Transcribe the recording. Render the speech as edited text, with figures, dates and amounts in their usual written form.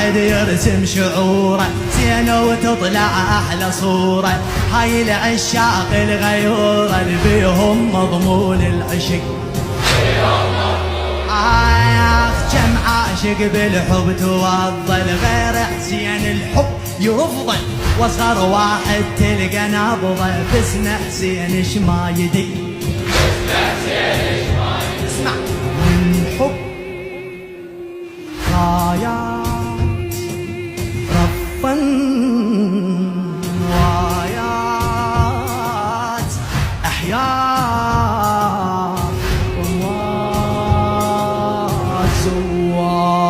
واحد يرسم شعوره زينة وتطلع أحلى صورة. هاي العشاق الغيورة اللي بيهم مضمون العشق. كم عاشق بالحب توظل غير حسين الحب يرفضل. وصغر واحد تلقى نبضه باسم حسين ايش ما يدي. اسمع من حب رايا